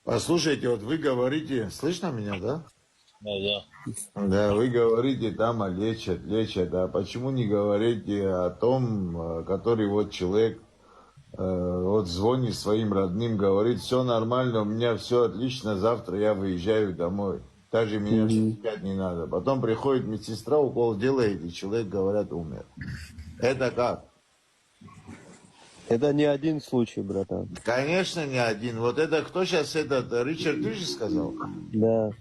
Послушайте, вот вы говорите, слышно меня, да? Да. Да, вы говорите, там лечат, а почему не говорите о том, который вот человек вот звонит своим родным, говорит, все нормально, у меня все отлично, завтра я выезжаю домой. Даже меня встречать не надо. Потом приходит медсестра, укол делает, и человек, говорят, умер. Это как? Это не один случай, братан. Конечно, не один. Вот это кто сейчас этот, Ричард, ты же сказал? Да.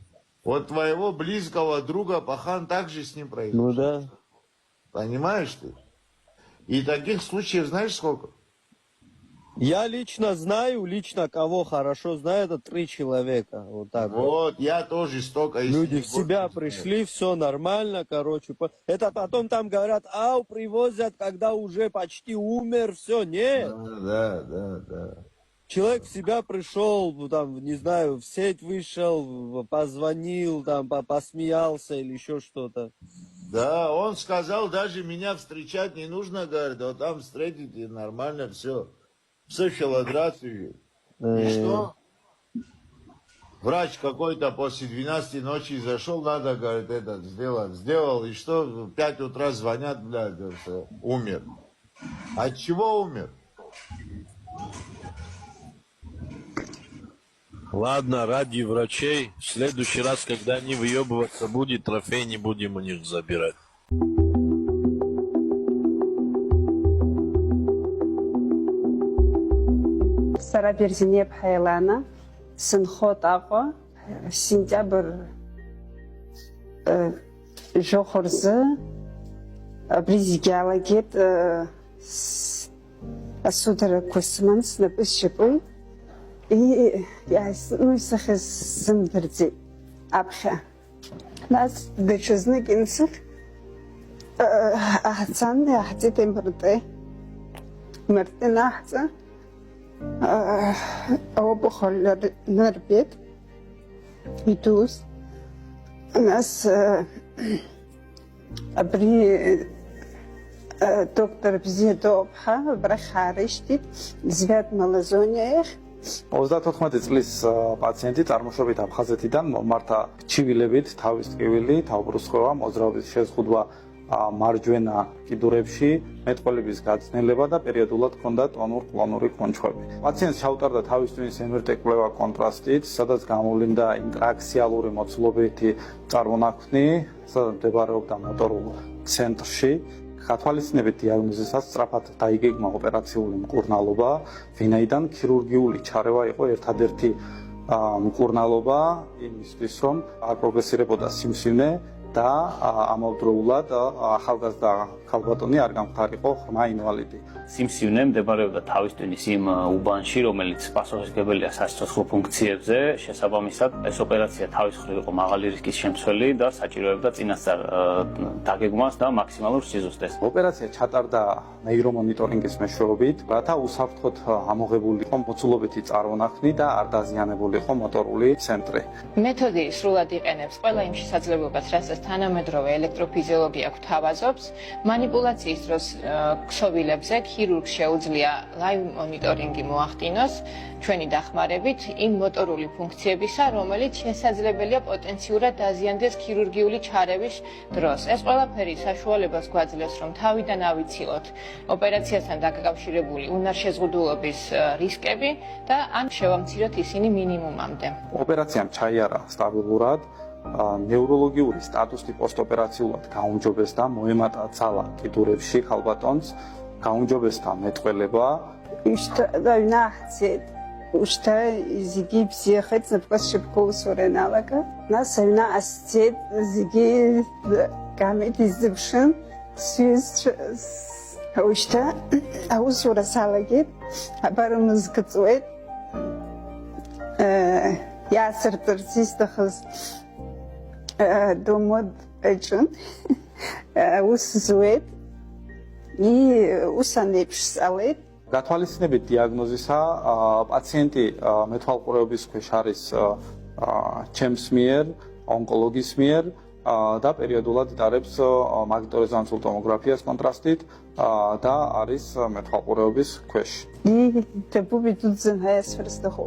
Вот твоего близкого друга Пахан также с ним произошло. Ну да. Понимаешь ты? И таких случаев знаешь сколько? Я лично знаю, кого хорошо знаю, это 3 человека. Вот так вот. Я тоже столько. Люди в себя пришли, все нормально, короче. Это потом там говорят, привозят, когда уже почти умер, все, нет. Да. Человек в себя пришел, там, не знаю, в сеть вышел, позвонил, там, посмеялся или еще что-то. Да, он сказал, даже меня встречать не нужно, говорит, вот там встретите, нормально, все. Все филодрацию. И что? Врач какой-то после 12 ночи зашел, надо, говорит, этот сделал, и что, в 5 утра звонят, блядь, умер. От чего умер? Ладно, ради врачей, в следующий раз, когда они выебываться будут, трофей не будем у них забирать. Сара Берзинеп Хайлана, Сынхот Аға, сентябрь жоғырзы, бризигиалагет, асудара көсімін сынып іс жіпой, и сахыз зымдырды апха. Нас дәшізні кенсік, ахцанды ахты тембірді, мәрттен ахты, опухоль нервит, витус. У нас при доктор Бзедобха брахариштит звят малазониях. 34 წლის პაციენტი წარმოშობით აფხაზეთიდან მომართა ჩივილებით, თავის ტკივილი, თავბრუსხვევა, მოძრაობის შეზღუდვა მარჯვენა კიდურებში, მეტყველების გაწნილება და პერიოდულად ჰქონდა ტონურ-კლონური კონჩხვები. პაციენტს ჩაუტარდა თავის ტვინის MRT კვლევა კონტრასტით, სადაც გამოვლინდა ინტრაქსიალური მოცულობითი წარმონაქმნი, სადაც მდებარეობდა მოტორულ ცენტრში. Გათვალისწინებით დიაგნოზისას სწრაფად დაიგეგმა ოპერაციული მკურნალობა, ვინაიდან ქირურგიული ჩარევა იყო ერთადერთი მკურნალობა იმისთვის, რომ არ პროგრესირებოდა სიმსივნე და ამავდროულად ახალგაზრდა ქალბატონი არ გამხდარიყო ღრმა ინვალიდი. სიმსივნე მდებარეობდა თავის ტვინის იმ უბანში, რომელიც პასუხისმგებელია სასიცოცხლო ფუნქციებზე. შესაბამისად, ეს ოპერაცია თავის მხრივ იყო მაღალი რისკის შემცველი და საჭიროებდა წინასწარ დაგეგმვას და მაქსიმალურ სიზუსტეს. ოპერაცია ჩატარდა ნეირომონიტორინგის მეშვეობით, რათა უსაფრთხოდ ამოღებული იყო მოცულობითი წარმონაქმნი და არ დაზიანებული იყო მოტორული ცენტრი. მეთოდი სრულად იყენებს ყველა იმ შესაძლებლობას, რასაც თანამედროვე ელექტროფიზიოლოგია გვთავაზობს. მანიპულაციის დროს ქსოვილებზე ქირურგს შეუძლია ლაივ მონიტორინგი მოახდინოს ჩვენი დახმარებით იმ მოტორული ფუნქციებისა, რომელიც შესაძლებელია პოტენციურად დაზიანდეს ქირურგიული ჩარევის დროს. ეს ყველაფერი საშუალებას გვაძლევს, რომ თავიდან ავიცილოთ ოპერაციასთან დაკავშირებული უნარშეზღუდულობის რისკები და ან შევამციროთ ისინი მინიმუმამდე. ოპერაციამ ჩაიარა სტაბილურად, ნევროლოგიური სტატუსი პოსტოპერაციულად გაუმჯობესდა, მოემატა ძალა კიდურებში ხალბატონს, გაუმჯობესდა მეტყველება. Უშთა ზიგი ფსიხეთ ზაფხას შებქოლსორენალაკა ნასევნა ასცეთ ზიგი გამედიზებშენ სიზ უშთა აუსურა სალაგეთ აბარმыз გწვეთ ясертерсистахыз домод ეჭენ უსზუეთ и უსანებშსალეთ გათვალისწინებით დიაგნოზისა პაციენტი მეთვალყურეობის ქვეშ არის ჩემს მიერ, ონკოლოგის მიერ და პერიოდულად იტარებს მაგნიტორეზონანსულ ტომოგრაფიას კონტრასტით და არის მეთვალყურეობის ქვეშ. და ბუბი თუძენ ჰაესფერსდახო